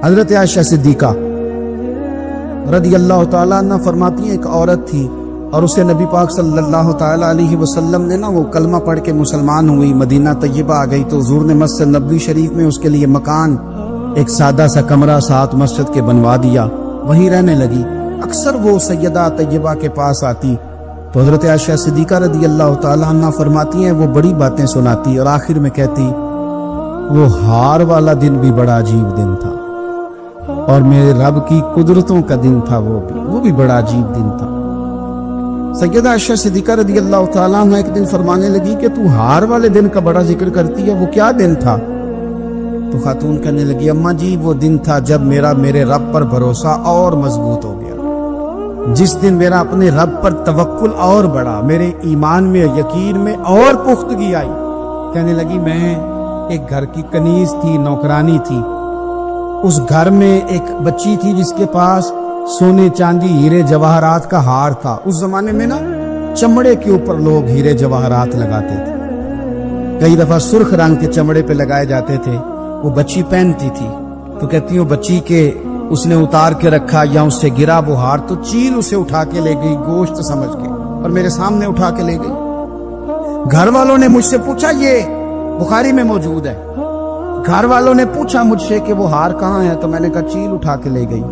حضرت عائشہ صدیقہ رضی اللہ تعالیٰ عنہ فرماتی ہیں ایک عورت تھی اور اسے نبی پاک صلی اللہ تعالیٰ علیہ وسلم نے وہ کلمہ پڑھ کے مسلمان ہوئی، مدینہ طیبہ آ گئی تو حضور نے مسجد نبوی شریف میں اس کے لیے مکان، ایک سادہ سا کمرہ ساتھ مسجد کے بنوا دیا، وہیں رہنے لگی۔ اکثر وہ سیدہ طیبہ کے پاس آتی تو حضرت عائشہ صدیقہ رضی اللہ تعالیٰ عنہ فرماتی ہیں وہ بڑی باتیں سناتی اور آخر میں کہتی وہ ہار والا دن بھی بڑا عجیب دن تھا اور میرے رب کی قدرتوں کا دن تھا، وہ بھی بڑا عجیب دن تھا۔ سیدہ عائشہ صدیقہ رضی اللہ تعالیٰ عنہ ایک دن فرمانے لگی کہ تو ہار والے دن کا بڑا ذکر کرتی ہے، وہ کیا دن تھا؟ تو خاتون کہنے لگی اماں جی وہ دن تھا جب میرے رب پر بھروسہ اور مضبوط ہو گیا، جس دن میرا اپنے رب پر توکل اور بڑھا، میرے ایمان میں یقین میں اور پختگی آئی۔ کہنے لگی میں ایک گھر کی کنیز تھی، نوکرانی تھی، اس گھر میں ایک بچی تھی جس کے پاس سونے چاندی ہیرے جواہرات کا ہار تھا۔ اس زمانے میں چمڑے کے اوپر لوگ ہیرے جواہرات لگاتے تھے، کئی دفعہ سرخ رنگ کے چمڑے پہ لگائے جاتے تھے، وہ بچی پہنتی تھی تو کہتی ہوں بچی کے اس نے اتار کے رکھا یا اس سے گرا وہ ہار تو چیل اسے اٹھا کے لے گئی گوشت سمجھ کے اور میرے سامنے اٹھا کے لے گئی۔ گھر والوں نے مجھ سے پوچھا، یہ بخاری میں موجود ہے، گھر والوں نے پوچھا مجھ سے کہ وہ ہار کہاں ہے تو میں نے کہا چیل اٹھا کے لے گئی۔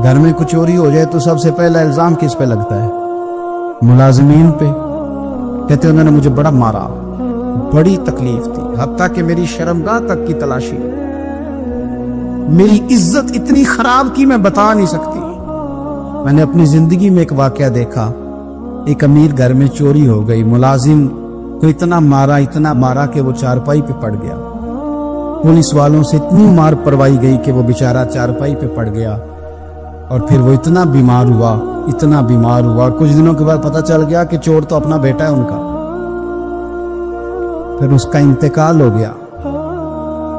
گھر میں کچھ چوری ہو جائے تو سب سے پہلا الزام کس پہ لگتا ہے؟ ملازمین پہ۔ کہتے انہوں نے مجھے بڑا مارا، بڑی تکلیف تھی، حتیٰ کہ میری شرمگاہ تک کی تلاشی، میری عزت اتنی خراب کی میں بتا نہیں سکتی۔ میں نے اپنی زندگی میں ایک واقعہ دیکھا، ایک امیر گھر میں چوری ہو گئی، ملازم کو اتنا مارا کہ وہ چارپائی پہ پڑ گیا، پولیس والوں سے اتنی مار پروائی گئی کہ وہ بیچارہ چارپائی پہ پڑ گیا اور پھر وہ اتنا بیمار ہوا، کچھ دنوں کے بعد پتہ چل گیا کہ چور تو اپنا بیٹا ہے ان کا، پھر اس کا انتقال ہو گیا۔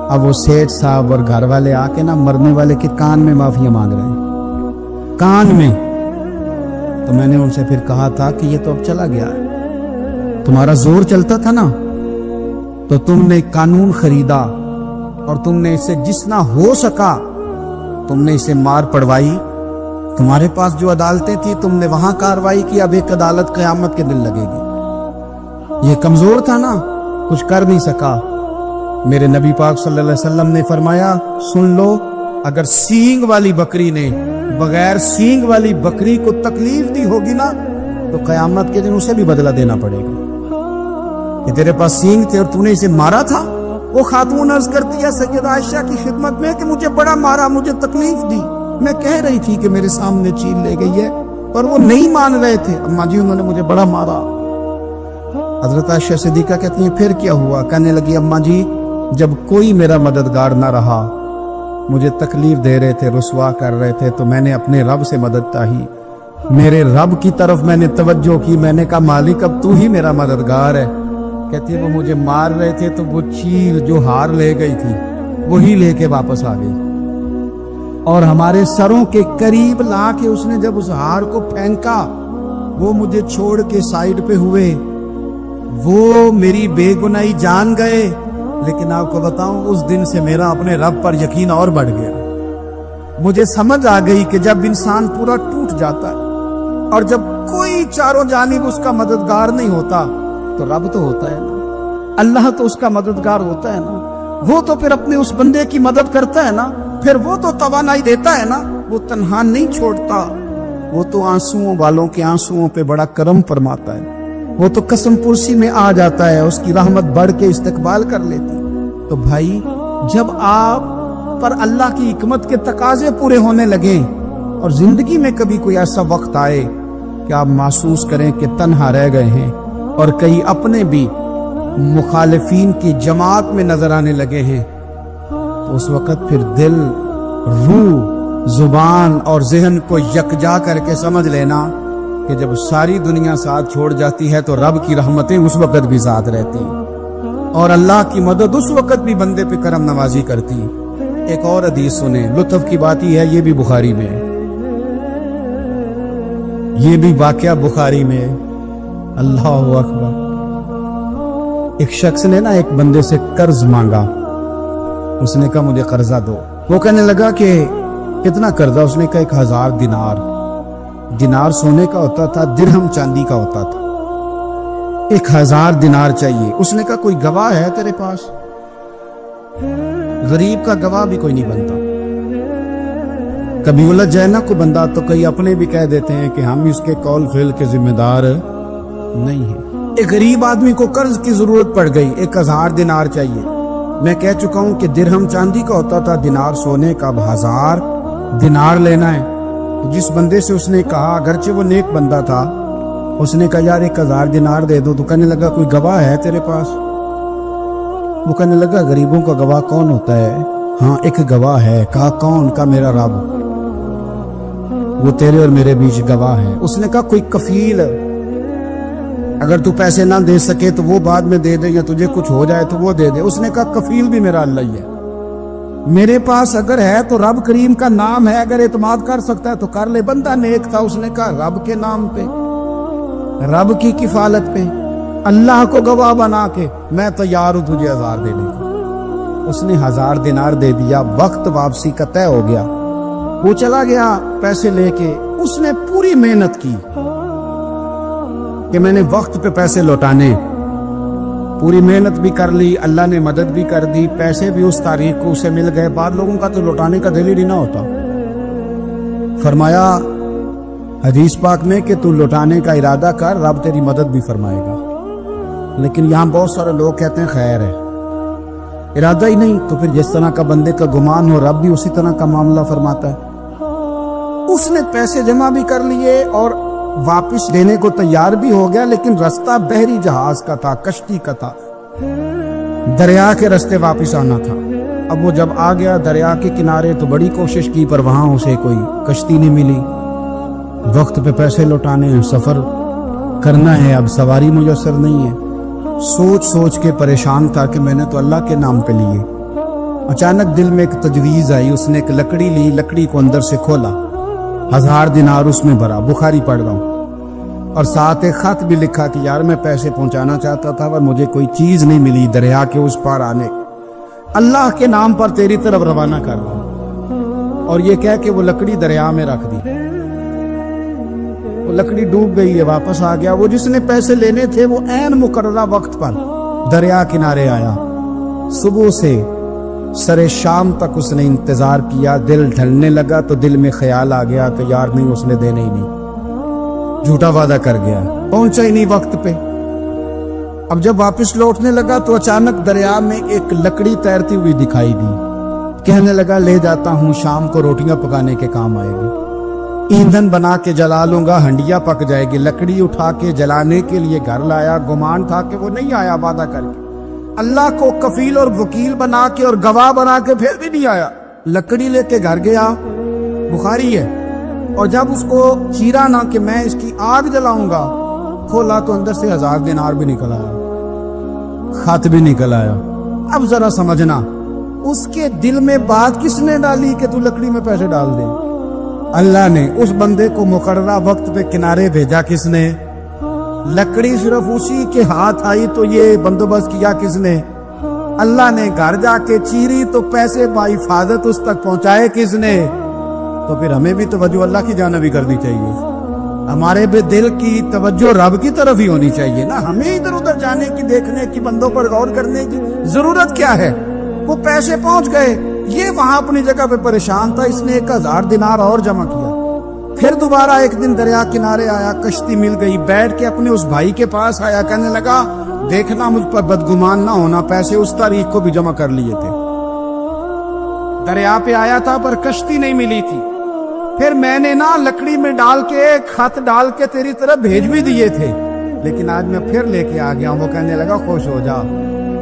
اب وہ سیٹھ صاحب اور گھر والے آ کے مرنے والے کے کان میں معافی مانگ رہے ہیں، کان میں۔ تو میں نے ان سے پھر کہا تھا کہ یہ تو اب چلا گیا ہے، تمہارا زور چلتا تھا نا تو تم نے قانون خریدا اور تم نے اسے جتنا ہو سکا تم نے اسے مار پڑوائی، تمہارے پاس جو عدالتیں تھی تم نے وہاں کاروائی کی، اب ایک عدالت قیامت کے دن لگے گی۔ یہ کمزور تھا نا، کچھ کر نہیں سکا۔ میرے نبی پاک صلی اللہ علیہ وسلم نے فرمایا سن لو، اگر سینگ والی بکری نے بغیر سینگ والی بکری کو تکلیف دی ہوگی نا تو قیامت کے دن اسے بھی بدلہ دینا پڑے گا کہ تیرے پاس سینگ تھے اور تو نے اسے مارا تھا۔ وہ خاتون عرض کرتی ہے سیدہ عائشہ کی خدمت میں کہ مجھے بڑا مارا، مجھے تکلیف دی، میں کہہ رہی تھی کہ میرے سامنے چیل لے گئی ہے پر وہ نہیں مان رہے تھے، اماں جی انہوں نے مجھے بڑا مارا۔ حضرت عائشہ صدیقہ کہتی ہیں پھر کیا ہوا؟ کہنے لگی اماں جی جب کوئی میرا مددگار نہ رہا، مجھے تکلیف دے رہے تھے، رسوا کر رہے تھے، تو میں نے اپنے رب سے مدد چاہی، میرے رب کی طرف میں نے توجہ کی، میں نے کہا مالک اب تو ہی میرا مددگار ہے۔ کہتی ہے وہ مجھے مار رہے تھے تو وہ چیل جو ہار لے گئی تھی وہی لے کے واپس آ گئی اور ہمارے سروں کے قریب لا کے اس نے جب اس ہار کو پھینکا، وہ مجھے چھوڑ کے سائیڈ پہ ہوئے، وہ میری بے گناہی جان گئے، لیکن آپ کو بتاؤں اس دن سے میرا اپنے رب پر یقین اور بڑھ گیا۔ مجھے سمجھ آ گئی کہ جب انسان پورا ٹوٹ جاتا ہے اور جب کوئی چاروں جانب اس کا مددگار نہیں ہوتا تو رب تو ہوتا ہے نا، اللہ تو اس کا مددگار ہوتا ہے نا، وہ تو پھر اپنے اس بندے کی مدد کرتا ہے نا، پھر وہ تو توانائی دیتا ہے نا، وہ تنہا نہیں چھوڑتا، وہ تو آنسوؤں والوں کے آنسوؤں پہ بڑا کرم فرماتا ہے، وہ تو قسم پرسی میں آ جاتا ہے، اس کی رحمت بڑھ کے استقبال کر لیتی۔ تو بھائی جب آپ پر اللہ کی حکمت کے تقاضے پورے ہونے لگیں اور زندگی میں کبھی کوئی ایسا وقت آئے کہ آپ محسوس کریں کہ تنہا رہ گئے ہیں اور کئی اپنے بھی مخالفین کی جماعت میں نظر آنے لگے ہیں، تو اس وقت پھر دل، روح، زبان اور ذہن کو یکجا کر کے سمجھ لینا کہ جب ساری دنیا ساتھ چھوڑ جاتی ہے تو رب کی رحمتیں اس وقت بھی ساتھ رہتی اور اللہ کی مدد اس وقت بھی بندے پہ کرم نوازی کرتی۔ ایک اور حدیث سنیں، لطف کی بات ہی ہے، یہ بھی بخاری میں ہے، یہ بھی واقعہ بخاری میں ہے۔ اللہ اکبر۔ ایک شخص نے ایک بندے سے قرض مانگا اس نے کہا مجھے قرضہ دو۔ وہ کہنے لگا کہ کتنا قرضہ؟ اس نے کہا 1000 دینار۔ دینار سونے کا ہوتا تھا، درہم چاندی کا ہوتا تھا۔ 1000 دینار چاہیے۔ اس نے کہا کوئی گواہ ہے تیرے پاس؟ غریب کا گواہ بھی کوئی نہیں بنتا۔ کبھی الجھ جائے نا کوئی بندہ تو کئی اپنے بھی کہہ دیتے ہیں کہ ہم اس کے قول فعل کے ذمہ دار نہیں ہیں۔ ایک غریب آدمی کو قرض کی ضرورت پڑ گئی، 1000 دینار چاہیے۔ میں کہہ چکا ہوں کہ درہم چاندی کا ہوتا تھا، دینار سونے کا، اب 1000 دینار لینا ہے۔ جس بندے سے اس نے کہا، اگرچہ وہ نیک بندہ تھا، اس نے کہا یار 1000 دینار دے دو، تو کہنے لگا کوئی گواہ ہے تیرے پاس؟ وہ کہنے لگا غریبوں کا گواہ کون ہوتا ہے؟ ہاں ایک گواہ ہے۔ کہا کون؟ کا میرا رب، وہ تیرے اور میرے بیچ گواہ ہے۔ اس نے کہا کوئی کفیل، اگر تو پیسے نہ دے سکے تو وہ بعد میں دے دے، یا تجھے کچھ ہو جائے تو وہ دے دے۔ اس نے کہا کفیل بھی میرا اللہ ہی ہے، میرے پاس اگر ہے تو رب کریم کا نام ہے، اگر اعتماد کر سکتا ہے تو کر لے۔ بندہ نیک تھا، اس نے کہا رب کے نام پہ، رب کی کفالت پہ، اللہ کو گواہ بنا کے میں تیار ہوں تجھے 1000 دینے کو۔ اس نے 1000 دینار دے دیا۔ وقت واپسی کا طے ہو گیا، وہ چلا گیا پیسے لے کے۔ اس نے پوری محنت کی کہ میں نے وقت پہ پیسے لوٹانے، پوری محنت بھی کر لی، اللہ نے مدد بھی کر دی، پیسے بھی اس تاریخ کو اسے مل گئے۔ بعد لوگوں کا تو لوٹانے کا دل ہی نہ ہوتا۔ فرمایا حدیث پاک میں کہ تو لوٹانے کا ارادہ کر، رب تیری مدد بھی فرمائے گا۔ لیکن یہاں بہت سارے لوگ کہتے ہیں خیر ہے، ارادہ ہی نہیں، تو پھر جس طرح کا بندے کا گمان ہو رب بھی اسی طرح کا معاملہ فرماتا ہے۔ اس نے پیسے جمع بھی کر لیے اور واپس دینے کو تیار بھی ہو گیا، لیکن رستہ بحری جہاز کا تھا، کشتی کا تھا، دریا کے رستے واپس آنا تھا۔ اب وہ جب آ گیا دریا کے کنارے تو بڑی کوشش کی، پر وہاں اسے کوئی کشتی نہیں ملی۔ وقت پہ پیسے لوٹانے ہیں، سفر کرنا ہے، اب سواری میسر نہیں ہے۔ سوچ سوچ کے پریشان تھا کہ میں نے تو اللہ کے نام پہ لیے۔ اچانک دل میں ایک تجویز آئی، اس نے ایک لکڑی لی، لکڑی کو اندر سے کھولا، 1000 دینار اس میں بھرا، بخاری پڑھ رہا ہوں، اور ساتھ ایک خط بھی لکھا کہ یار میں پیسے پہنچانا چاہتا تھا پر مجھے کوئی چیز نہیں ملی دریا کے اس پار آنے، اللہ کے نام پر تیری طرف روانہ کر رہا ہوں۔ اور یہ کہہ کہ وہ لکڑی دریا میں رکھ دی، وہ لکڑی ڈوب گئی ہے، واپس آ گیا۔ وہ جس نے پیسے لینے تھے وہ عین مقررہ وقت پر دریا کنارے آیا۔ صبح سے سرے شام تک اس نے انتظار کیا، دل ڈھلنے لگا تو دل میں خیال آ گیا کہ یار نہیں، اس نے دینے ہی نہیں، جھوٹا وعدہ کر گیا، پہنچا ہی نہیں وقت پہ۔ اب جب واپس لوٹنے لگا تو اچانک دریا میں ایک لکڑی تیرتی ہوئی دکھائی دی، کہنے لگا لے جاتا ہوں، شام کو روٹیاں پکانے کے کام آئے گی، ایندھن بنا کے جلا لوں گا، ہنڈیا پک جائے گی۔ لکڑی اٹھا کے جلانے کے لیے گھر لایا، گمان تھا کہ وہ نہیں آیا وعدہ کر کے، اللہ کو کفیل اور وکیل بنا کے اور گواہ بنا کے پھر بھی نہیں آیا۔ لکڑی لے کے گھر گیا، بخاری ہے، اور جب اس کو چیرا نہ کہ میں اس کی آگ جلاؤں گا، کھولا تو اندر سے 1000 دینار بھی نکل آیا، خط بھی نکل آیا۔ اب ذرا سمجھنا، اس کے دل میں بات کس نے ڈالی کہ تو لکڑی میں پیسے ڈال دے؟ اللہ نے۔ اس بندے کو مقررہ وقت پہ کنارے بھیجا کس نے؟ لکڑی صرف اسی کے ہاتھ آئی تو یہ بندوبست کیا کس نے؟ اللہ نے۔ گھر جا کے چیری تو پیسے بحفاظت اس تک پہنچائے کس نے؟ تو پھر ہمیں بھی توجہ اللہ کی جانب ہی کرنی چاہیے، ہمارے بھی دل کی توجہ رب کی طرف ہی ہونی چاہیے نا، ہمیں ادھر ادھر جانے کی، دیکھنے کی، بندوں پر غور کرنے کی ضرورت کیا ہے؟ وہ پیسے پہنچ گئے، یہ وہاں اپنی جگہ پہ پریشان تھا، اس نے 1000 دینار اور جمع کیا۔ پھر دوبارہ ایک دن دریا کنارے آیا، کشتی مل گئی، بیٹھ کے اپنے اس بھائی کے پاس آیا، کہنے لگا دیکھنا مجھ پر بدگمان نہ ہونا، پیسے اس تاریخ کو بھی جمع کر لیے تھے، دریا پہ آیا تھا پر کشتی نہیں ملی تھی، پھر میں نے نا لکڑی میں ڈال کے خط ڈال کے تیری طرف بھیج بھی دیے تھے، لیکن آج میں پھر لے کے آ گیا ہوں۔ وہ کہنے لگا خوش ہو جا،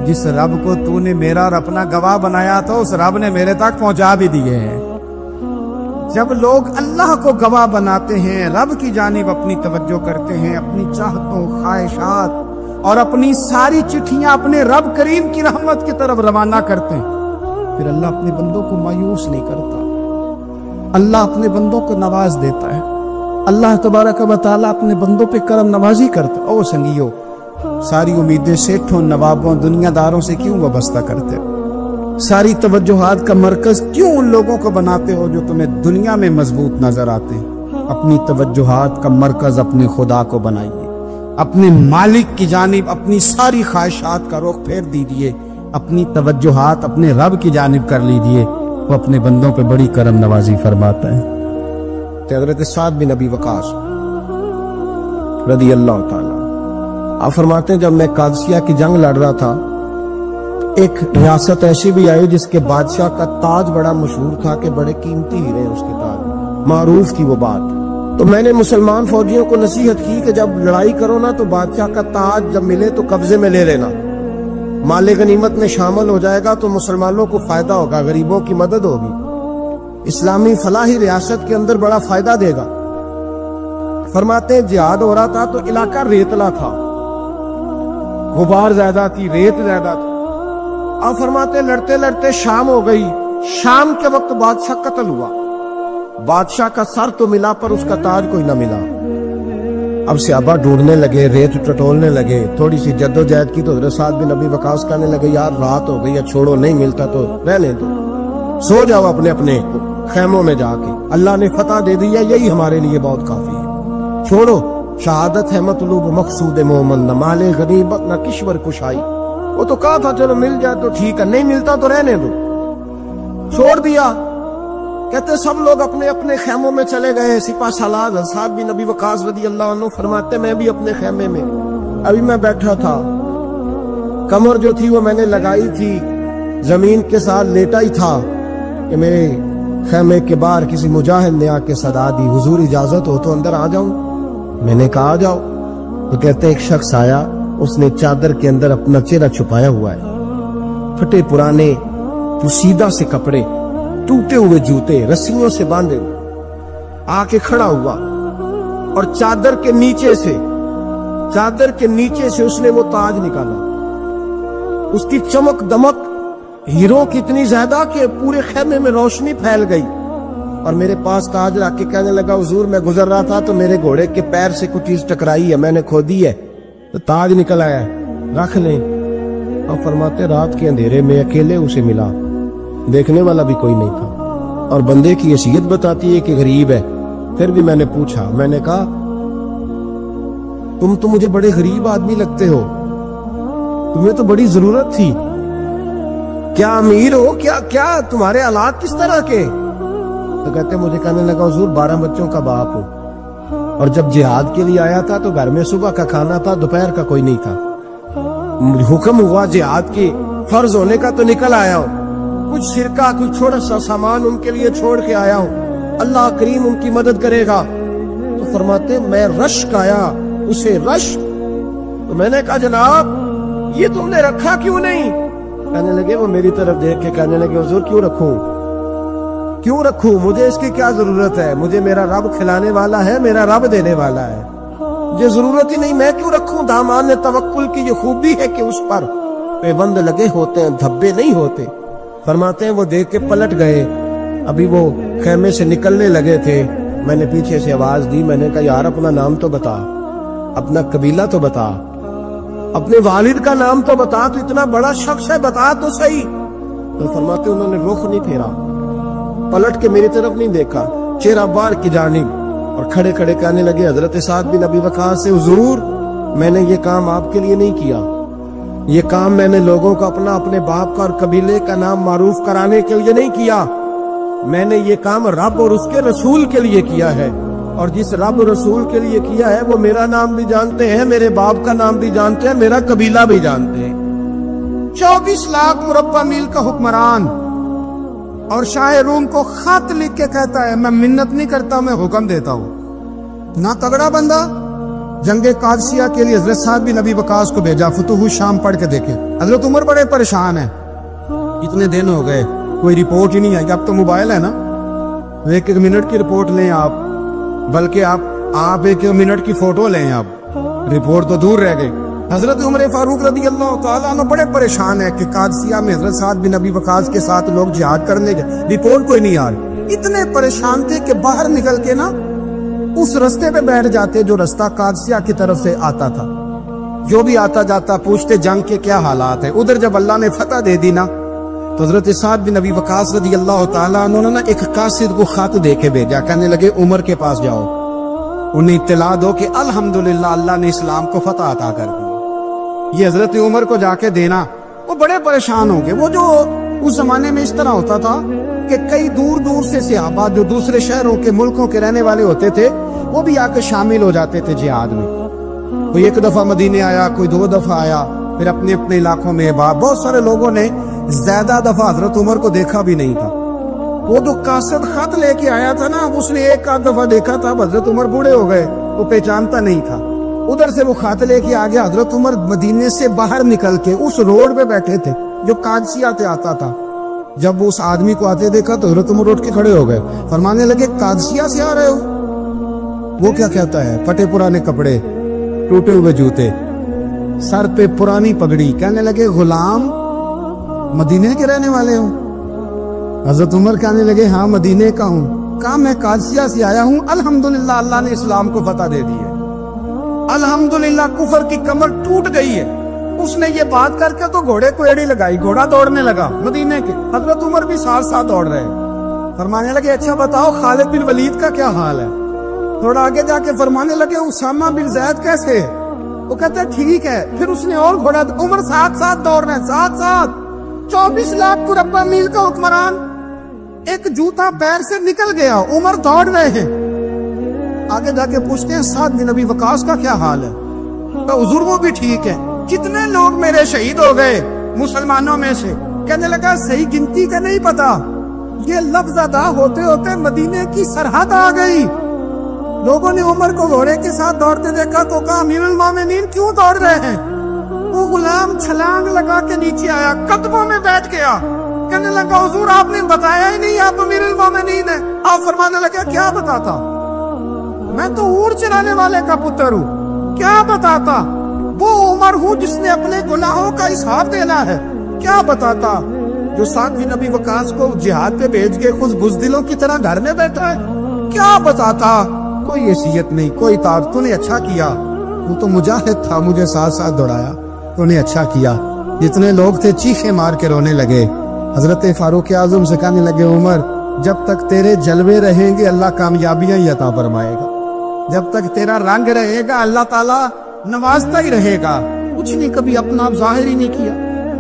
جس رب کو تو نے میرا اور اپنا گواہ بنایا تھا اس رب نے میرے تک پہنچا بھی دیے ہیں۔ جب لوگ اللہ کو گواہ بناتے ہیں، رب کی جانب اپنی توجہ کرتے ہیں، اپنی چاہتوں، خواہشات اور اپنی ساری چٹھیاں اپنے رب کریم کی رحمت کی طرف روانہ کرتے ہیں، پھر اللہ اپنے بندوں کو مایوس نہیں کرتا، اللہ اپنے بندوں کو نواز دیتا ہے، اللہ تبارک و تعالیٰ اپنے بندوں پہ کرم نوازی کرتا ہے۔ او سنگیو، ساری امیدیں سیٹھوں، نوابوں، دنیا داروں سے کیوں وابستہ کرتے؟ ساری توجہات کا مرکز کیوں ان لوگوں کو بناتے ہو جو تمہیں دنیا میں مضبوط نظر آتے ہیں؟ اپنی توجہات کا مرکز اپنے خدا کو بنائیے، اپنے مالک کی جانب اپنی ساری خواہشات کا رخ پھیر دیجئے، اپنی توجہات اپنے رب کی جانب کر لیجئے، وہ اپنے بندوں پہ بڑی کرم نوازی فرماتا ہے۔ حضرت سعد بن ابی وقاص رضی اللہ تعالیٰ آپ فرماتے ہیں جب میں قادسیہ کی جنگ لڑ رہا تھا، ایک ریاست ایسی بھی آئی جس کے بادشاہ کا تاج بڑا مشہور تھا کہ بڑے قیمتی ہیرے ہیں اس کے تاج، معروف تھی وہ بات۔ تو میں نے مسلمان فوجیوں کو نصیحت کی کہ جب لڑائی کرو نا تو بادشاہ کا تاج جب ملے تو قبضے میں لے لینا، مال غنیمت میں شامل ہو جائے گا تو مسلمانوں کو فائدہ ہوگا، غریبوں کی مدد ہوگی، اسلامی فلاحی ریاست کے اندر بڑا فائدہ دے گا۔ فرماتے ہیں جہاد ہو رہا تھا تو علاقہ ریتلا تھا، غبار زیادہ تھی، ریت زیادہ تھی۔ آپ فرماتے لڑتے لڑتے شام ہو گئی، شام کے وقت بادشاہ قتل ہوا، بادشاہ کا سر تو ملا پر اس کا تاج کوئی نہ ملا۔ اب صحابہ ڈھونڈنے لگے، ریت ٹٹولنے لگے، تھوڑی سی جدوجہد کی تو حضرت سعد بن ابی وقاص کہنے لگے یار رات ہو گئی ہے، چھوڑو، نہیں ملتا تو رہنے دو، سو جاؤ اپنے اپنے خیموں میں جا کے، اللہ نے فتح دے دی ہے، یہی ہمارے لیے بہت کافی ہے، چھوڑو، شہادت ہے مطلوب مقصود مومن، نہ مال غنیمت نہ کشور کشائی۔ وہ تو کہا تھا چلو مل جائے تو ٹھیک ہے، نہیں ملتا تو رہنے دو، چھوڑ دیا۔ کہتے سب لوگ اپنے اپنے خیموں میں چلے گئے، سپہ سالار سعد بن ابی وقاص رضی اللہ عنہ فرماتے میں بھی اپنے خیمے میں، ابھی میں بیٹھا تھا، کمر جو تھی وہ میں نے لگائی تھی، زمین کے ساتھ لیٹا ہی تھا کہ میرے خیمے کے باہر کسی مجاہد نے آ کے صدا دی، حضور اجازت ہو تو اندر آ جاؤں؟ میں نے کہا آ جاؤ۔ تو کہتے ایک شخص آیا، اس نے چادر کے اندر اپنا چہرہ چھپایا ہوا ہے، پھٹے پرانے پوسیدہ سے کپڑے، ٹوٹے ہوئے جوتے، رسیوں سے باندھے، آ کے کھڑا ہوا اور چادر کے نیچے سے اس نے وہ تاج نکالا، اس کی چمک دمک ہیروں کی اتنی زیادہ کہ پورے خیمے میں روشنی پھیل گئی، اور میرے پاس تاج رکھ کے کہنے لگا حضور میں گزر رہا تھا تو میرے گھوڑے کے پیر سے کچھ چیز ٹکرائی ہے، میں نے کھودی ہے تو تاج نکل آیا ہے، رکھ لیں۔ اور فرماتے رات کے اندھیرے میں اکیلے اسے ملا، دیکھنے والا بھی کوئی نہیں تھا، اور بندے کی حیثیت بتاتی ہے کہ غریب ہے۔ پھر بھی میں نے پوچھا، میں نے کہا تم تو مجھے بڑے غریب آدمی لگتے ہو، تمہیں تو بڑی ضرورت تھی، کیا امیر ہو؟ کیا تمہارے حالات کس طرح کے؟ تو کہتے مجھے کہنے لگا حضور 12 بچوں کا باپ ہوں، اور جب جہاد کے لیے آیا تھا تو گھر میں صبح کا کھانا تھا، دوپہر کا کوئی نہیں تھا، حکم ہوا جہاد کے فرض ہونے کا تو نکل آیا ہوں، کچھ سرکہ کچھ چھوٹا سا سامان ان کے لیے چھوڑ کے آیا ہوں، اللہ کریم ان کی مدد کرے گا۔ تو فرماتے میں رشک آیا، اسے رشک، تو میں نے کہا جناب یہ تم نے رکھا کیوں نہیں؟ کہنے لگے وہ میری طرف دیکھ کے کہنے لگے حضور کیوں رکھوں، مجھے اس کی کیا ضرورت ہے، مجھے میرا رب کھلانے والا ہے، میرا رب دینے والا ہے، مجھے ضرورت ہی نہیں، میں کیوں رکھوں؟ دامان توکل کی یہ خوبی ہے کہ اس پر پیوند لگے ہوتے ہیں، دھبے نہیں ہوتے۔ فرماتے ہیں وہ دیکھ کے پلٹ گئے، ابھی وہ خیمے سے نکلنے لگے تھے، میں نے پیچھے سے آواز دی، میں نے کہا یار اپنا نام تو بتا، اپنا قبیلہ تو بتا، اپنے والد کا نام تو بتا، تو اتنا بڑا شخص ہے بتا تو صحیح۔ تو فرماتے انہوں نے رخ نہیں پھیرا، پلٹ کے میری طرف نہیں دیکھا، چہرہ باہر کی جانب، اور کھڑے کھڑے کہنے لگے حضرت سعد بن ابی وقاص سے حضور میں نے یہ کام آپ کے لیے نہیں کیا، یہ کام میں نے لوگوں کو اپنے باپ کا اور قبیلے کا نام معروف کرانے کے لیے نہیں کیا، میں نے یہ کام رب اور اس کے رسول کے لیے کیا ہے، اور جس رب رسول کے لیے کیا ہے وہ میرا نام بھی جانتے ہیں، میرے باپ کا نام بھی جانتے ہیں، میرا قبیلہ بھی جانتے ہیں۔ 24 لاکھ مربع میل کا حکمران، اور شاہ روم کو خط لکھ کے کہتا ہے میں منت نہیں کرتا، میں حکم دیتا ہوں۔ نہ تگڑا بندہ جنگ قادسیہ کے لیے حضرت سعد بن ابی وقاص کو بھیجا، فتوح الشام پڑھ کے دیکھے، حضرت عمر بڑے پریشان ہیں، اتنے دن ہو گئے کوئی رپورٹ ہی نہیں آئی، اب تو موبائل ہے نا، ایک منٹ کی رپورٹ لیں آپ، بلکہ آپ ایک منٹ کی فوٹو لیں، آپ رپورٹ تو دور رہ گئی۔ حضرت عمر فاروق رضی اللہ تعالیٰ عنہ بڑے پریشان ہیں کہ قادسیہ میں حضرت سعد بن ابی وقاص کے ساتھ لوگ جہاد کرنے گئے، رپورٹ کوئی نہیں آ رہی، اتنے پریشان تھے کہ باہر نکل کے نا اس رستے پہ بیٹھ جاتے جو رستہ قادسیہ کی طرف سے آتا تھا، جو بھی آتا جاتا پوچھتے جنگ کے کیا حالات ہیں۔ ادھر جب اللہ نے فتح دے دی نا تو حضرت سعد بن ابی وقاص رضی اللہ تعالیٰ عنہ نے ایک قاصد کو خط دے کے بھیجا، کہنے لگے عمر کے پاس جاؤ، انہیں اطلاع دو کہ الحمدللہ اللہ نے اسلام کو فتح عطا کر دی۔ یہ حضرت عمر کو جا کے دینا، وہ بڑے پریشان ہو گئے۔ وہ جو اس زمانے میں اس طرح ہوتا تھا کہ کئی دور دور سے صحابہ جو دوسرے شہروں کے ملکوں کے رہنے والے ہوتے تھے وہ بھی آ کے شامل ہو جاتے تھے جہاد میں۔ کوئی ایک دفعہ مدینے آیا، کوئی 2 دفعہ آیا، پھر اپنے اپنے علاقوں میں بہت سارے لوگوں نے زیادہ دفعہ حضرت عمر کو دیکھا بھی نہیں تھا۔ وہ جو قاصد خط لے کے آیا تھا نا، اس نے ایک آدھ دفعہ دیکھا تھا، حضرت عمر بوڑھے ہو گئے، وہ پہچانتا نہیں تھا۔ ادھر سے وہ خط لے کے آ گیا، حضرت عمر مدینے سے باہر نکل کے اس روڈ پہ بیٹھے تھے جو قادسیہ سے آتا تھا۔ جب وہ اس آدمی کو آتے دیکھا تو حضرت عمر اٹھ کے کھڑے ہو گئے، فرمانے لگے قادسیہ سے آ رہے ہو؟ وہ کیا کہتا ہے؟ پھٹے پرانے کپڑے، ٹوٹے ہوئے جوتے، سر پہ پرانی پگڑی، کہنے لگے غلام مدینے کے رہنے والے ہوں؟ حضرت عمر کہنے لگے ہاں مدینے کا ہوں۔ کہا میں قادسیہ سے آیا ہوں، الحمدللہ اللہ نے اسلام کو فتح دے دی ہے، الحمدللہ کفر کی کمر ٹوٹ گئی ہے۔ اس نے یہ بات کر کے تو گھوڑے کو ایڑی لگائی، گھوڑا دوڑنے لگا مدینے کے، حضرت عمر بھی ساتھ ساتھ دوڑ رہے، فرمانے لگے اچھا بتاؤ خالد بن ولید کا کیا حال ہے؟ تھوڑا آگے جا کے فرمانے لگے اسامہ بن زید کیسے ہے؟ وہ کہتے ہیں ٹھیک ہے۔ پھر اس نے اور گھوڑا، عمر ساتھ ساتھ دوڑ رہے ہیں، ساتھ ساتھ 24 لاکھ مربع میل کا حکمران، ایک جوتا پیر سے نکل گیا، عمر دوڑ رہے ہیں۔ آگے جا کے پوچھتے ہیں سعد بن ابی وقاص کا کیا حال ہے؟ تو حضور وہ بھی ٹھیک ہے۔ کتنے لوگ میرے شہید ہو گئے مسلمانوں میں سے؟ کہنے لگا صحیح گنتی کا نہیں پتا، یہ لفظ ادا ہوتے ہوتے مدینے کی سرحد آ گئی۔ لوگوں نے عمر کو گھوڑے کے ساتھ دوڑتے دیکھا تو کہا امیر المومنین کیوں دوڑ رہے ہیں؟ وہ غلام چھلانگ لگا کے نیچے آیا، قدموں میں بیٹھ گیا، کہنے لگا حضور آپ نے بتایا ہی نہیں آپ امیر المومنین ہیں۔ آپ فرمانے لگے کیا بتاتا؟ میں تو اونٹ چرانے والے کا پتر ہوں، کیا بتاتا؟ وہ عمر ہوں جس نے اپنے گناہوں کا حساب دینا ہے، کیا بتاتا؟ جو سعد بن ابی وقاص کو جہاد پہ بھیج کے خود بزدلوں کی طرح گھر میں بیٹھا ہے، کیا بتاتا؟ کوئی حیثیت نہیں، کوئی تار، تو نے اچھا کیا، تو تو مجاہد تھا، مجھے ساتھ ساتھ دوڑایا، تو نے اچھا کیا۔ جتنے لوگ تھے چیخیں مار کے رونے لگے۔ حضرت فاروق اعظم سے کہنے لگے عمر جب تک تیرے جلوے رہیں گے اللہ کامیابیاں ہی عطا فرمائے گا، جب تک تیرا رنگ رہے گا اللہ تعالیٰ نوازتا ہی رہے گا۔ کچھ نہیں کبھی اپنا آپ ظاہر ہی نہیں کیا۔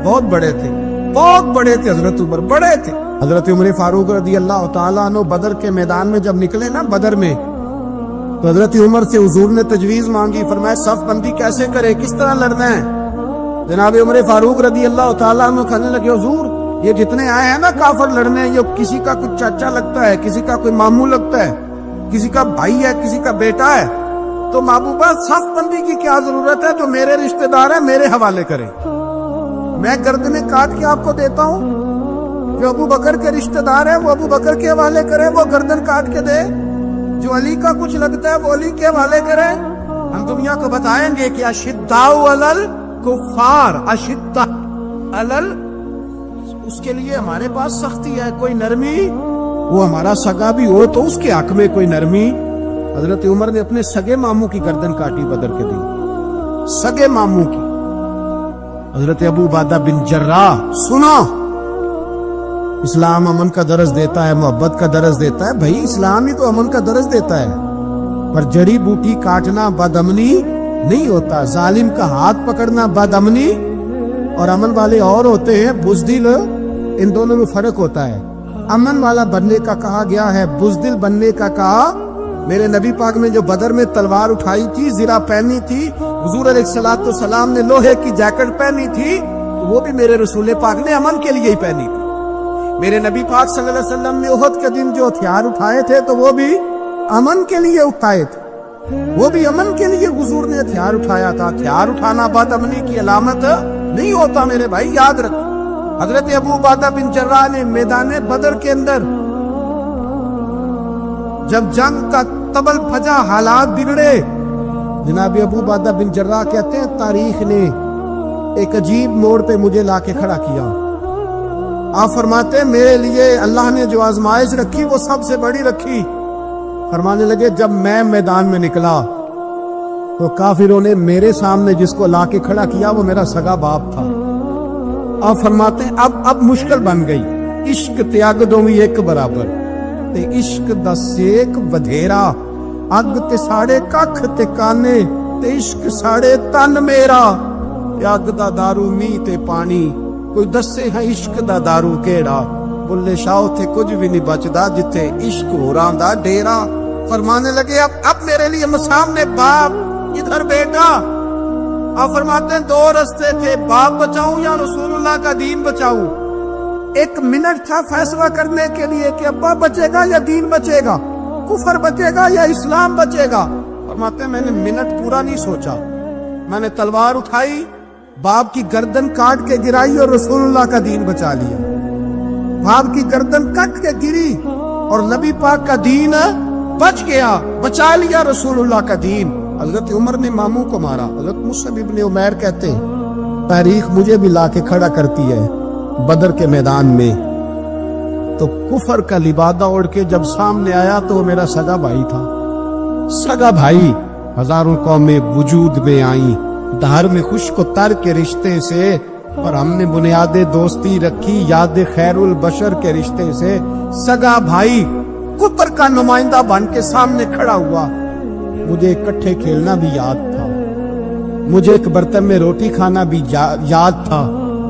بہت بڑے تھے، بہت بڑے تھے حضرت عمر، بڑے تھے۔ حضرت عمر فاروق رضی اللہ تعالیٰ عنہ بدر کے میدان میں جب نکلے نا بدر میں، تو حضرت عمر سے حضور نے تجویز مانگی، فرمایا صف بندی کیسے کرے، کس طرح لڑنا ہے؟ جناب عمر فاروق رضی اللہ تعالیٰ عنہ کہنے لگے حضور یہ جتنے آئے ہیں نا کافر لڑنے، یہ کسی کا کوئی چاچا لگتا ہے، کسی کا کوئی ماموں لگتا ہے، کسی کا بھائی ہے، کسی کا بیٹا ہے، تو محبوبہ صف بندی کی کیا ضرورت ہے؟ جو میرے رشتہ دار ہیں میرے حوالے کریں، میں گردنیں کاٹ کے آپ کو دیتا ہوں۔ جو ابو بکر کے رشتہ دار ہیں وہ ابو بکر کے حوالے کرے، وہ گردن کاٹ کے دے۔ جو علی کا کچھ لگتا ہے وہ علی کے حوالے کرے۔ ہم دنیا کو بتائیں گے کہ اشداء علی الکفار، اشداء علی، اس کے لیے ہمارے پاس سختی ہے، کوئی نرمی، وہ ہمارا سگا بھی ہو تو اس کے حق میں کوئی نرمی۔ حضرت عمر نے اپنے سگے ماموں کی گردن کاٹی بدر کے دن، سگے ماموں کی۔ حضرت ابو عبیدہ بن جراح، سنو اسلام امن کا درس دیتا ہے، محبت کا درس دیتا ہے، بھائی اسلام ہی تو امن کا درس دیتا ہے، پر جڑی بوٹی کاٹنا بدامنی نہیں ہوتا، ظالم کا ہاتھ پکڑنا بدامنی، اور امن والے اور ہوتے ہیں بزدل، ان دونوں میں فرق ہوتا ہے۔ امن والا بننے کا کہا گیا ہے، بزدل بننے کا کہا۔ میرے نبی پاک نے جو بدر میں تلوار اٹھائی تھی، زرہ پہنی تھی، حضور علیہ السلام نے لوہے کی جیکٹ پہنی تھی، تو وہ بھی میرے رسول پاک نے امن کے لیے ہی پہنی تھی۔ میرے نبی پاک صلی اللہ علیہ وسلم نے احد کے دن جو ہتھیار اٹھائے تھے تو وہ بھی امن کے لیے اٹھائے تھے، وہ بھی امن کے لیے حضور نے ہتھیار اٹھایا تھا۔ ہتھیار اٹھانا بد امنی کی علامت نہیں ہوتا میرے بھائی، یاد رکھ۔ حضرت ابو عبیدہ بن جراح نے میدان بدر کے اندر جب جنگ کا تبل پھجا، حالات بگڑے، جناب ابو عبیدہ بن جراح کہتے ہیں تاریخ نے ایک عجیب موڑ پہ مجھے لا کے کھڑا کیا۔ آپ فرماتے ہیں میرے لیے اللہ نے جو آزمائش رکھی وہ سب سے بڑی رکھی۔ فرمانے لگے جب میں میدان میں نکلا تو کافروں نے میرے سامنے جس کو لا کے کھڑا کیا وہ میرا سگا باپ تھا، آپ فرماتے ہیں اب مشکل بن گئی، عشق تے اگ دوویں ایک برابر، تے عشق دا سیک ودھیرا، اگ تے ساڑے ککھ تے کانے، تے عشق ساڑے تن میرا، تے اگ دا دارو می تے پانی، کوئی دسے ہے عشق دا دارو کیڑا، بلے شاہ تھے کچھ بھی نہیں بچدا جتھے عشق ہو رہا دا ڈیرا۔ فرمانے لگے اب میرے لیے سامنے باپ، ادھر بیٹا۔ آپ فرماتے ہیں دو رستے تھے، باپ بچاؤں یا رسول اللہ کا دین بچاؤں۔ ایک منٹ تھا فیصلہ کرنے کے لیے کہ ابا بچے گا یا دین بچے گا، کفر بچے گا یا اسلام بچے گا۔ فرماتے ہیں میں نے منٹ پورا نہیں سوچا، میں نے تلوار اٹھائی، باپ کی گردن کاٹ کے گرائی اور رسول اللہ کا دین بچا لیا۔ باپ کی گردن کٹ کے گری اور نبی پاک کا دین بچ گیا، بچا لیا رسول اللہ کا دین۔ حضرت عمر نے ماموں کو مارا، حضرت مصعب ابن عمیر کہتے ہیں تاریخ مجھے بھی لا کے کھڑا کرتی ہے بدر کے میدان میں، تو کفر کا لبادہ اوڑھ کے جب سامنے آیا تو وہ میرا سگا بھائی تھا۔ سگا بھائی، ہزاروں قومیں وجود میں آئیں دھار میں خشک و تر کے رشتے سے، پر ہم نے بنیاد دوستی رکھی یاد خیر البشر کے رشتے سے۔ سگا بھائی کفر کا نمائندہ بن کے سامنے کھڑا ہوا۔ مجھے اکٹھے کھیلنا بھی یاد تھا، مجھے ایک برتن میں روٹی کھانا بھی یاد تھا،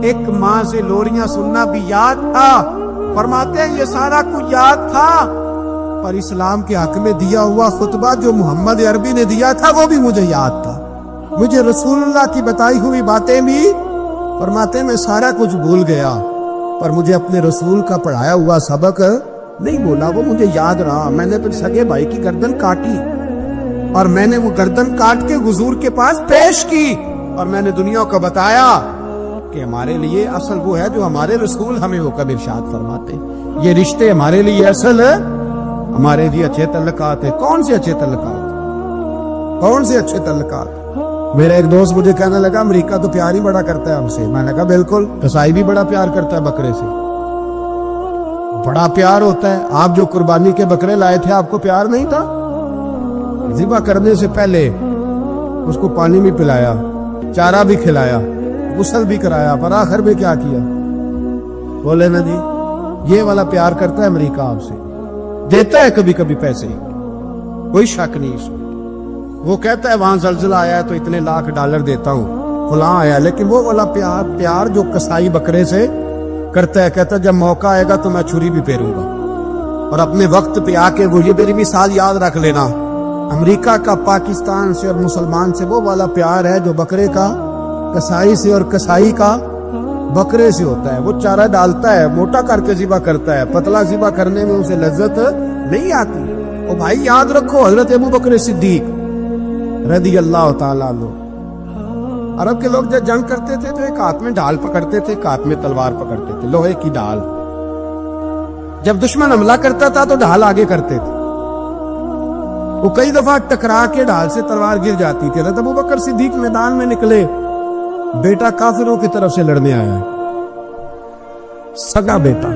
ایک ماں سے لوریاں سننا بھی یاد تھا۔ فرماتے ہیں یہ سارا کچھ یاد تھا، پر اسلام کے حق میں دیا ہوا خطبہ جو محمد عربی نے دیا تھا وہ بھی مجھے یاد تھا، مجھے رسول اللہ کی بتائی ہوئی باتیں بھی۔ فرماتے ہیں میں سارا کچھ بھول گیا، پر مجھے اپنے رسول کا پڑھایا ہوا سبق نہیں بولا، وہ مجھے یاد رہا۔ میں نے پھر سگے بھائی کی گردن کاٹی اور میں نے وہ گردن کاٹ کے حضور کے پاس پیش کی، اور میں نے دنیا کو بتایا کہ ہمارے لیے اصل وہ ہے جو ہمارے رسول ہمیں حکم ارشاد فرماتے ہیں۔ یہ رشتے ہمارے لیے اصل ہے، ہمارے لیے اچھے تعلقات ہیں۔ کون سے اچھے تعلقات؟ کون سے اچھے تعلقات؟ میرا ایک دوست مجھے کہنے لگا امریکہ تو پیار ہی بڑا کرتا ہے ہم سے۔ میں نے کہا بالکل، قصائی بھی بڑا پیار کرتا ہے بکرے سے، بڑا پیار ہوتا ہے۔ آپ جو قربانی کے بکرے لائے تھے آپ کو پیار نہیں تھا؟ ذبح کرنے سے پہلے اس کو پانی بھی پلایا، چارہ بھی کھلایا، غسل بھی کرایا، پر آخر میں کیا کیا؟ بولے نا جی، یہ والا پیار کرتا ہے امریکہ آپ سے، دیتا ہے کبھی کبھی پیسے، کوئی شک نہیں اس میں۔ وہ کہتا ہے وہاں زلزلہ آیا ہے تو اتنے لاکھ ڈالر دیتا ہوں، فلاں آیا، لیکن وہ والا پیار جو قصائی بکرے سے کرتا ہے، کہتا ہے جب موقع آئے گا تو میں چھری بھی پھیروں گا، اور اپنے وقت پہ آ کے وہ یہ میری مثال یاد رکھ لینا، امریکہ کا پاکستان سے اور مسلمان سے وہ والا پیار ہے جو بکرے کا قصائی سے اور قصائی کا بکرے سے ہوتا ہے۔ وہ چارہ ڈالتا ہے، موٹا کر کے ذبح کرتا ہے، پتلا ذبح کرنے میں اسے لذت نہیں آتی۔ اور بھائی یاد رکھو حضرت ابو بکر صدیق رضی اللہ تعالیٰ عنہ، عرب کے لوگ جب جنگ کرتے تھے تو ایک ہاتھ میں ڈھال پکڑتے تھے، ایک ہاتھ میں تلوار پکڑتے تھے، لوہے کی ڈھال۔ جب دشمن حملہ کرتا تھا تو ڈھال آگے کرتے تھے، وہ کئی دفعہ ٹکرا کے ڈھال سے تلوار گر جاتی تھی۔ حضرت ابو بکر صدیق میدان میں نکلے، بیٹا کافروں کی طرف سے لڑنے آیا ہے، سگا بیٹا،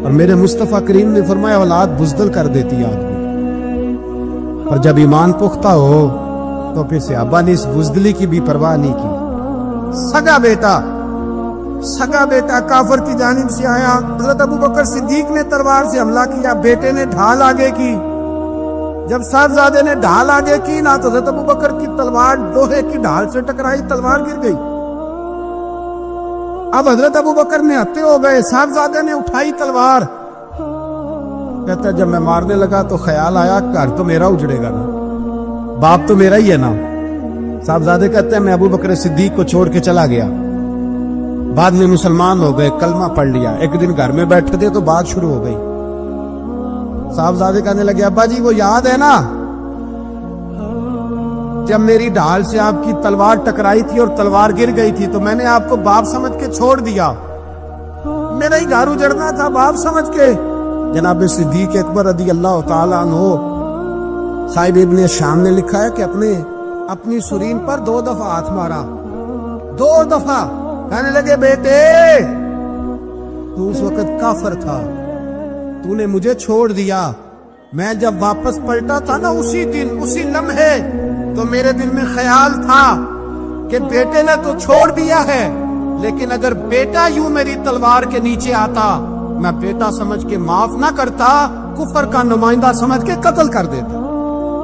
اور میرے مصطفیٰ کریم نے فرمایا اولاد بزدل کر دیتی آدمی، اور جب ایمان پختہ ہو تو پھر صحابہ نے اس بزدلی کی بھی پرواہ نہیں کی۔ سگا بیٹا کافر کی جانب سے آیا، حضرت ابو بکر صدیق نے تلوار سے حملہ کیا، بیٹے نے ڈھال آگے کی۔ جب صاحبزادے نے ڈھال آگے کی نا تو حضرت ابو بکر کی تلوار لوہے کی ڈھال سے ٹکرائی، تلوار گر گئی۔ اب حضرت ابو بکر نے ہتے ہو گئے، صاحبزادے نے اٹھائی تلوار، کہتا ہے جب میں مارنے لگا تو خیال آیا گھر تو میرا اجڑے گا نا، باپ تو میرا ہی ہے نا۔ صاحبزادے کہتے ہیں میں ابو بکر صدیق کو چھوڑ کے چلا گیا، بعد میں مسلمان ہو گئے، کلمہ پڑھ لیا، ایک دن گھر میں بیٹھے تھے تو بات شروع ہو گئی۔ صاحبزادے کہنے لگے ابا جی وہ یاد ہے نا جب میری ڈھال سے آپ کی تلوار ٹکرائی تھی اور تلوار گر گئی تھی تو میں نے آپ کو باپ سمجھ کے چھوڑ دیا، میرا ہی گھر اجڑنا تھا باپ سمجھ کے۔ جناب صدیق اکبر رضی اللہ تعالیٰ عنہ صاحب ابن شام نے لکھا ہے کہ اپنی سرین پر 2 دفعہ ہاتھ مارا، 2 دفعہ، کہنے لگے بیٹے تو اس وقت کافر تھا، تو نے مجھے چھوڑ دیا، میں جب واپس پلٹا تھا نا اسی دن اسی لمحے تو میرے دل میں خیال تھا کہ بیٹے نے تو چھوڑ دیا ہے لیکن اگر بیٹا یوں میری تلوار کے نیچے آتا میں بیٹا سمجھ کے معاف نہ کرتا، کفر کا نمائندہ سمجھ کے قتل کر دیتا۔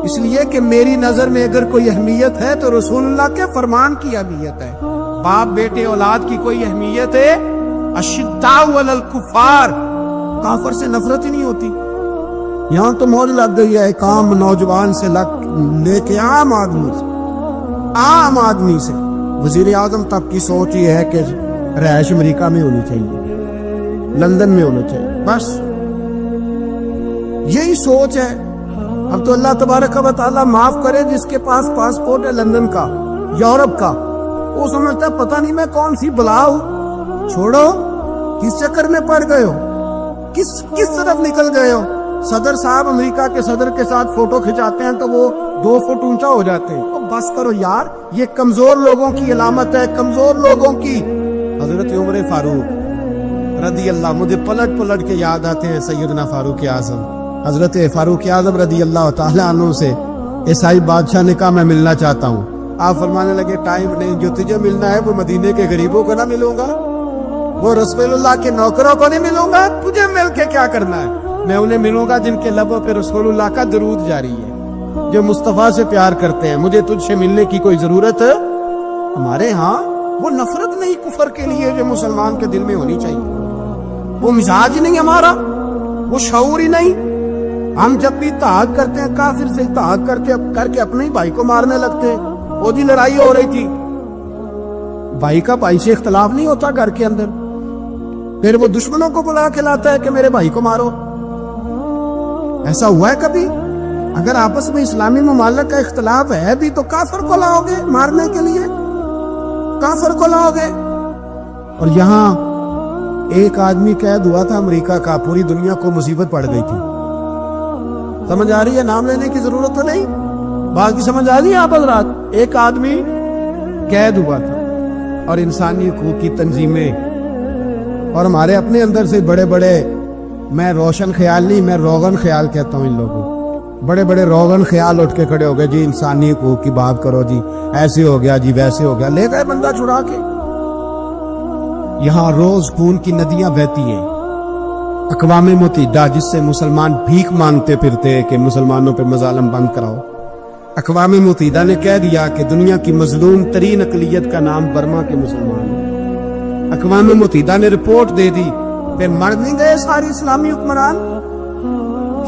اس لیے کہ میری نظر میں اگر کوئی اہمیت ہے تو رسول اللہ کے فرمان کی اہمیت ہے۔ باپ بیٹے اولاد کی کوئی اہمیت ہے؟ اشداء علی الکفار، کافر سے نفرت ہی نہیں ہوتی۔ یہاں تو موج لگ گئی ہے ایک عام نوجوان سے لے کے عام آدمی سے۔ وزیر اعظم تب کی سوچ یہ ہے کہ رہائش امریکہ میں ہونی چاہیے، لندن میں ہونا چاہیے، بس یہی سوچ ہے۔ اب تو اللہ تبارک و تعالیٰ معاف کرے جس کے پاس پاسپورٹ ہے لندن کا، یورپ کا، وہ سمجھتا ہے پتہ نہیں میں کون سی بلا ہوں۔ چھوڑو، کس چکر میں پڑ گئے ہو، کس طرف نکل گئے ہو۔ صدر صاحب امریکہ کے صدر کے ساتھ فوٹو کھچاتے ہیں تو وہ 2 فٹ اونچا ہو جاتے ہیں۔ بس کرو یار، یہ کمزور لوگوں کی علامت ہے، کمزور لوگوں کی۔ حضرت عمر فاروق رضی اللہ، مجھے پلٹ کے یاد آتے ہیں سیدنا فاروق اعظم، حضرت فاروق اعظم رضی اللہ تعالیٰ عنہ سے عیسائی بادشاہ نے کہا میں ملنا چاہتا ہوں۔ آپ فرمانے لگے ٹائم نہیں، جو تجھے ملنا ہے وہ مدینے کے غریبوں کو نہ ملوں گا، وہ رسول اللہ کے نوکروں کو نہیں ملوں گا، تجھے مل کے کیا کرنا ہے؟ میں انہیں ملوں گا جن کے لبوں پہ رسول اللہ کا درود جاری ہے، جو مصطفیٰ سے پیار کرتے ہیں۔ مجھے تجھ سے ملنے کی کوئی ضرورت ہے؟ ہمارے ہاں وہ نفرت نہیں کفر کے لیے جو مسلمان کے دل میں ہونی چاہیے، وہ مزاج نہیں ہمارا، وہ شعور ہی نہیں۔ ہم جب بھی اتحاد کرتے ہیں کافر سے اتحاد کر کے اپنے ہی بھائی کو مارنے لگتے ہیں۔ وہ دی لڑائی ہو رہی تھی، بھائی کا بھائی سے اختلاف نہیں ہوتا گھر کے اندر، پھر وہ دشمنوں کو بلا کے لاتا ہے کہ میرے بھائی کو مارو۔ ایسا ہوا ہے کبھی؟ اگر آپس میں اسلامی ممالک کا اختلاف ہے بھی تو کافر کو لاؤ گے مارنے کے لیے، کافر کو لاؤ گے۔ اور یہاں ایک آدمی قید ہوا تھا امریکہ کا، پوری دنیا کو مصیبت پڑ گئی تھی۔ سمجھ آ رہی ہے؟ نام لینے کی ضرورت تو نہیں، بات کی سمجھ آ رہی ہے آپ حضرات؟ ایک آدمی قید ہوا تھا اور انسانی حقوق کی تنظیمیں اور ہمارے اپنے اندر سے بڑے بڑے، میں روشن خیال نہیں، میں روغن خیال کہتا ہوں ان لوگوں، بڑے بڑے روغن خیال اٹھ کے کھڑے ہو گئے، جی انسانی حقوق کی بات کرو، جی ایسے ہو گیا، جی ویسے ہو گیا، لے گئے بندہ چھڑا کے۔ یہاں روز خون کی ندیاں بہتی ہیں۔ اقوام متحدہ جس سے مسلمان بھیک مانگتے پھرتے کہ مسلمانوں پہ مظالم بند کراؤ، اقوام متحدہ نے کہہ دیا کہ دنیا کی مظلوم ترین اقلیت کا نام برما کے مسلمان ہیں۔ اقوام متحدہ نے رپورٹ دے دی، پھر مر نہیں گئے ساری اسلامی حکمران؟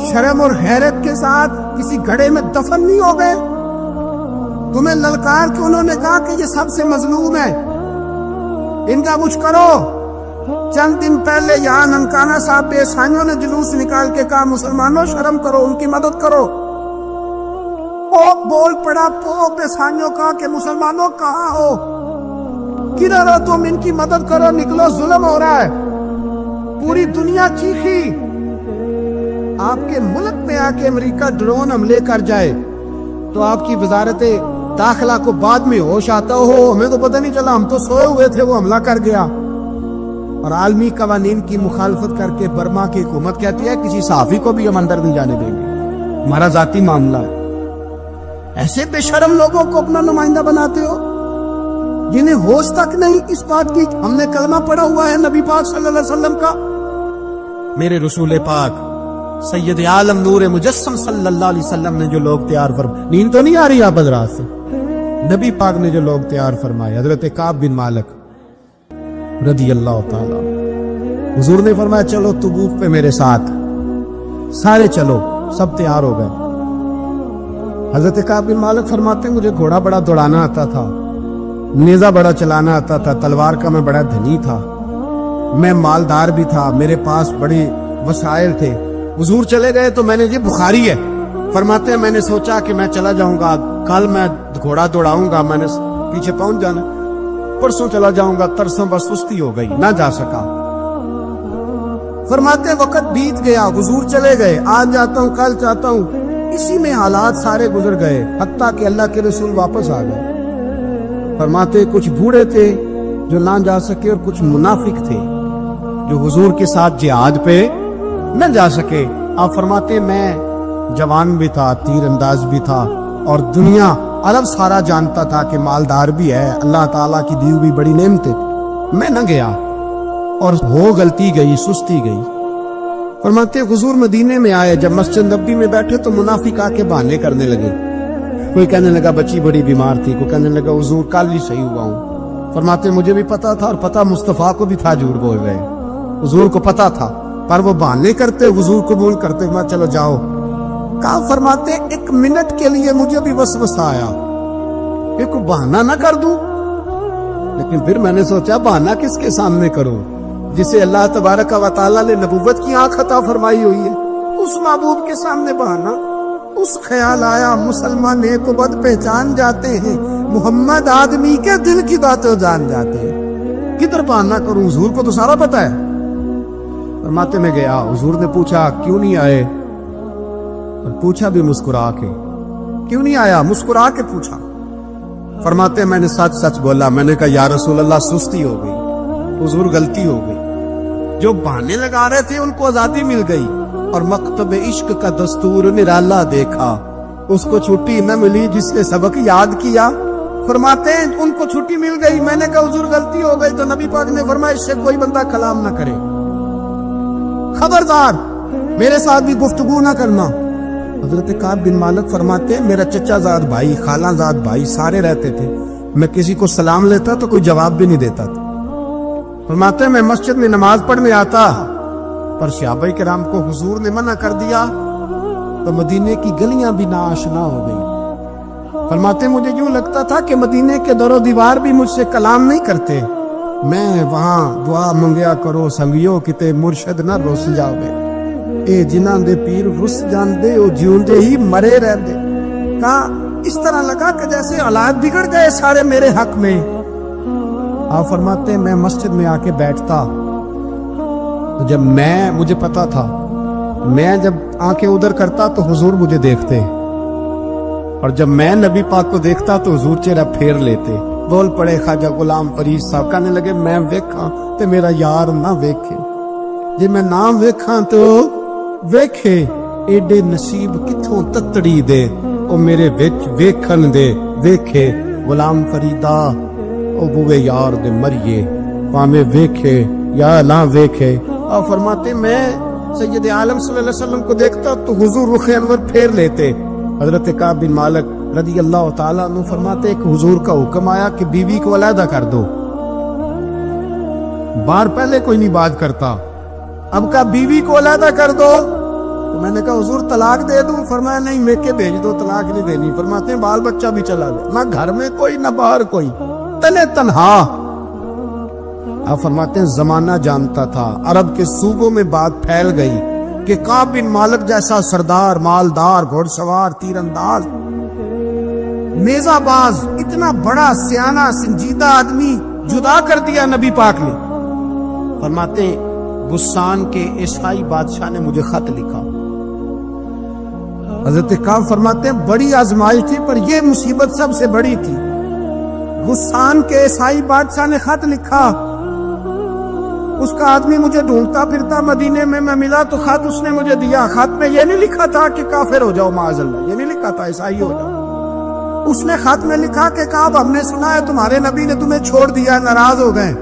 شرم اور حیرت کے ساتھ کسی گھڑے میں دفن نہیں ہو گئے؟ تمہیں للکار کے انہوں نے کہا کہ یہ سب سے مظلوم ہے، ان کا کچھ کرو۔ چند دن پہلے یہاں ننکانہ صاحب پہ عیسائیوں نے جلوس نکال کے کہا مسلمانوں شرم کرو، ان کی مدد کرو۔ پوپ بول پڑا، پوپ عیسائیوں کا کہ مسلمانوں کہاں ہو، کدھر ہو تم، ان کی مدد کرو، نکلو ظلم ہو رہا ہے۔ پوری دنیا چیخی۔ آپ کے ملک میں آ کے امریکہ ڈرون حملے کر جائے تو آپ کی وزارت داخلہ کو بعد میں ہوش آتا ہو، ہمیں تو پتہ نہیں چلا، ہم تو سوئے ہوئے تھے، وہ حملہ کر گیا۔ اور عالمی قوانین کی مخالفت کر کے برما کی حکومت کہتی ہے کسی صحافی کو بھی ہم اندر نہیں جانے دیں گے، ہمارا ذاتی معاملہ ہے۔ ایسے بے شرم لوگوں کو اپنا نمائندہ بناتے ہو جنہیں ہوش تک نہیں اس بات کی۔ ہم نے کلمہ پڑھا ہوا ہے نبی پاک صلی اللہ علیہ وسلم کا، میرے رسول پاک سید عالم نور مجسم صلی اللہ علیہ وسلم نے جو لوگ تیار فرمائے، نیند تو نہیں آ رہی آپ حضرات سے؟ نبی پاک نے جو لوگ تیار فرمائے، حضرت کعب بن مالک رضی اللہ تعالیٰ، حضور نے فرمایا چلو تبوک پہ میرے ساتھ، سارے چلو، سب تیار ہو گئے۔ حضرت کعب بن مالک فرماتے ہیں مجھے گھوڑا بڑا دوڑانا آتا تھا، نیزہ بڑا چلانا آتا تھا، تلوار کا میں بڑا دھنی تھا، میں مالدار بھی تھا، میرے پاس بڑے وسائل تھے۔ حضور چلے گئے تو میں نے، یہ بخاری ہے، فرماتے ہیں میں نے سوچا کہ میں چلا جاؤں گا، کل میں گھوڑا دوڑاؤں گا، میں نے پیچھے پہنچ جانا، پرسوں چلا جاؤں گا، ترسوں بس سستی ہو گئی، نہ جا سکا۔ فرماتے ہیں وقت بیت گیا، حضور چلے گئے، آج جاتا ہوں کل چاہتا ہوں، اسی میں حالات سارے گزر گئے، حتیٰ کہ اللہ کے رسول واپس آ گئے۔ فرماتے کچھ بوڑھے تھے جو نہ جا سکے اور کچھ منافق تھے جو حضور کے ساتھ جہاد پہ نہ جا سکے۔ آپ فرماتے ہیں میں جوان بھی تھا، تیر انداز بھی تھا، اور دنیا عرب سارا جانتا تھا کہ مالدار بھی ہے، اللہ تعالیٰ کی دی ہوئی بڑی نعمتیں۔ میں نہ گیا اور ہو غلطی گئی، سستی گئی۔ فرماتے حضور مدینے میں آئے، جب مسجد نبوی میں بیٹھے تو منافق آ کے بہانے کرنے لگے۔ کوئی کہنے لگا بچی بڑی بیمار تھی، کوئی کہنے لگا حضور کل ہی صحیح ہوا ہوں۔ فرماتے مجھے بھی پتا تھا اور پتا مصطفیٰ کو بھی تھا جھوٹ بول رہے ہیں، حضور کو پتا تھا، پر وہ بہانے کرتے، حضور قبول کرتے، میں چلو جاؤ۔ کہا فرماتے ایک منٹ کے لیے مجھے بھی وسوسہ آیا کہ کوئی بہانہ نہ کر دوں، لیکن پھر میں نے سوچا بہانہ کس کے سامنے کروں جسے اللہ تبارک و تعالیٰ نے نبوت کی آنکھ عطا فرمائی ہوئی ہے، اس محبوب کے سامنے بہانہ۔ اس خیال آیا مسلمان نیک و بد پہچان جاتے ہیں، محمد آدمی کے دل کی باتیں جان جاتے ہیں، کدھر بہانہ کروں، حضور کو تو سارا پتا ہے۔ فرماتے میں گیا، حضور نے پوچھا کیوں نہیں آئے، اور پوچھا بھی مسکرا کے، کیوں نہیں آیا، مسکرا کے پوچھا۔ فرماتے میں نے سچ سچ بولا، میں نے کہا یا رسول اللہ سستی ہو گئی، حضور غلطی ہو گئی۔ جو بہانے لگا رہے تھے ان کو آزادی مل گئی، اور مکتب عشق کا دستور نرالا دیکھا، اس کو چھٹی نہ ملی جس نے سبق یاد کیا۔ فرماتے ہیں ان کو چھٹی مل گئی، میں نے کہا حضور غلطی ہو گئی، تو نبی پاک نے فرمایا اس سے کوئی بندہ کلام نہ کرے، خبردار میرے ساتھ بھی گفتگو نہ کرنا۔ حضرت کعب بن مالک فرماتے ہیں میرا چچا زاد بھائی، خالہ زاد بھائی سارے رہتے تھے، میں کسی کو سلام لیتا تو کوئی جواب بھی نہیں دیتا تھا۔ فرماتے ہیں میں مسجد میں نماز پڑھنے آتا، پر صحابہ کرام کو حضور نے منع کر دیا تو مدینے کی گلیاں بھی ناآشنا ہو گئی۔ فرماتے ہیں مجھے یوں لگتا تھا کہ مدینے کے در و دیوار بھی مجھ سے کلام نہیں کرتے، میں وہاں دعا منگیا کرو سنگیو کتے مرشد نہ رس جاؤ گے، اے جنہاں دے پیر رس جاندے او جیوندے ہی مرے رہندے۔ کہا اس طرح لگا کہ جیسے حالات بگڑ گئے سارے میرے حق میں۔ آپ فرماتے ہیں میں مسجد میں آ کے بیٹھتا تو جب مجھے پتا تھا میں جب آنکھیں ادھر کرتا تو حضور مجھے دیکھتے، اور جب میں نبی پاک کو دیکھتا تو حضور چہرہ پھیر لیتے۔ بول پڑے خواجہ غلام فرید صاحب، کہنے لگے میں ویکھاں تے میرا یار نہ ویکھے، جے میں نہ ویکھاں تو ویکھے، ایڈے نصیب کتھوں تتڑی دے، او میرے وچ ویکھن دے ویکھے، غلام فریدا او بوے یار دے مریے، پاویں ویکھے یا نہ ویکھے۔ اور فرماتے میں سید عالم صلی اللہ علیہ وسلم کو دیکھتا تو حضور رخ انور پھیر لیتے۔ حضرت کعب بن مالک رضی اللہ تعالیٰ عنہ فرماتے کہ حضور کا حکم آیا کہ بیوی کو علیحدہ کر دو، بار پہلے کوئی نہیں بات کرتا، اب کہا بیوی کو علیحدہ کر دو، تو میں نے کہا حضور طلاق دے دوں، فرمایا نہیں میکے بھیج دو، طلاق نہیں دینی۔ فرماتے ہیں بال بچہ بھی چلا گیا، نہ گھر میں کوئی نہ باہر کوئی، تنے تنہا۔ آپ فرماتے ہیں زمانہ جانتا تھا، عرب کے صوبوں میں بات پھیل گئی کہ کعب بن مالک جیسا سردار، مالدار، گھوڑ سوار، تیر انداز، نیزہ باز، اتنا بڑا سیانہ سنجیدہ آدمی جدا کر دیا نبی پاک نے۔ فرماتے ہیں غسان کے عیسائی بادشاہ نے مجھے خط لکھا۔ حضرت کعب فرماتے ہیں بڑی آزمائش تھی پر یہ مصیبت سب سے بڑی تھی۔ غسان کے عیسائی بادشاہ نے خط لکھا، اس کا آدمی مجھے ڈھونڈتا پھرتا مدینے میں، میں ملا تو خط اس نے مجھے دیا۔ خط میں یہ نہیں لکھا تھا کہ کافر ہو جاؤ معاذ اللہ، یہ نہیں لکھا تھا عیسائی ہو جاؤ۔ اس نے خط میں لکھا کہ کعب ہم نے سنا ہے تمہارے نبی نے تمہیں چھوڑ دیا، ناراض ہو گئے،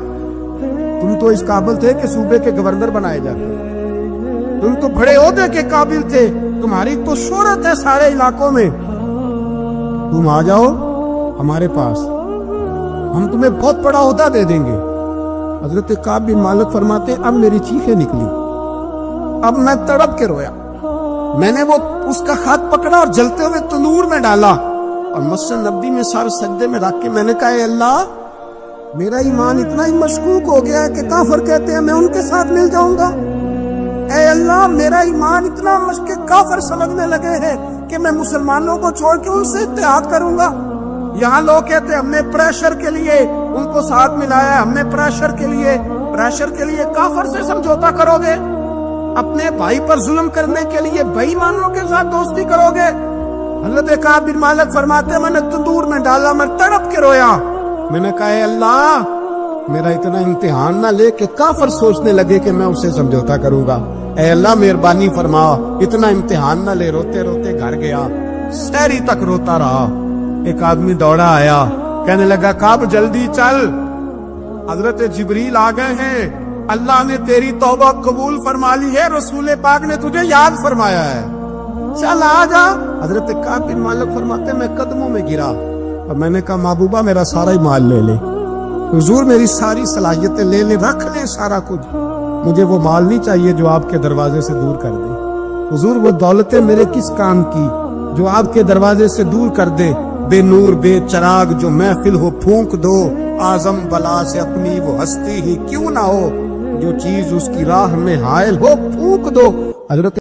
تم تو اس قابل تھے کہ صوبے کے گورنر بنائے جاتے، تم تو بڑے عہدے کے قابل تھے، تمہاری تو شہرت ہے سارے علاقوں میں، تم آ جاؤ ہمارے پاس، ہم تمہیں بہت بڑا عہدہ دے دیں گے۔ حضرت کعب بن مالک فرماتے اب میری چیخیں نکلی، اب میں تڑپ کے رویا، میں نے وہ اس کا خط پکڑا اور جلتے ہوئے تنور میں ڈالا اور مسجد نبوی میں سر سجدے میں رکھ کے میں نے کہا اے اللہ میرا ایمان اتنا ہی مشکوک ہو گیا ہے کہ کافر کہتے ہیں میں ان کے ساتھ مل جاؤں گا، اے اللہ میرا ایمان اتنا مشکوک کافر سمجھنے لگے ہیں کہ میں مسلمانوں کو چھوڑ کے ان سے اتحاد کروں گا۔ یہاں لوگ کہتے ہیں ہم نے پریشر کے لیے ان کو ساتھ ملایا ہے، ہم نے پریشر کے لیے کافر سے سمجھوتا کرو گے، اپنے بھائی پر ظلم کرنے کے لیے بے ایمانوں کے ساتھ دوستی کرو گے۔ حضرت کعب بن مالک فرماتے میں نے تندور میں ڈالا، میں تڑپ کے رویا، میں نے کہا اے اللہ میرا اتنا امتحان نہ لے کہ کافر سوچنے لگے کہ میں اسے سمجھوتا کروں گا، اے اللہ مہربانی فرما اتنا امتحان نہ لے۔ روتے روتے گھر گیا، سحری تک روتا رہا۔ ایک آدمی دوڑا آیا، کہنے لگا کعب جلدی چل، حضرت جبریل آ گئے ہیں، اللہ نے تیری توبہ قبول فرما لی ہے، رسول پاک نے تجھے یاد فرمایا ہے، چل آ جا۔ حضرت کعب بن مالک فرماتے میں قدموں میں گرا اور میں نے کہا محبوبہ میرا سارا ہی مال لے لے، حضور میری ساری صلاحیتیں لے لے، رکھ لے سارا کچھ، مجھے وہ مال نہیں چاہیے جو آپ کے دروازے سے دور کر دے۔ حضور وہ دولتیں میرے کس کام کی جو آپ کے دروازے سے دور کر دے؟ بے نور بے چراغ جو محفل ہو پھونک دو، اعظم بلا سے اپنی وہ ہستی ہی کیوں نہ ہو، جو چیز اس کی راہ میں حائل ہو پھونک دو۔ حضرت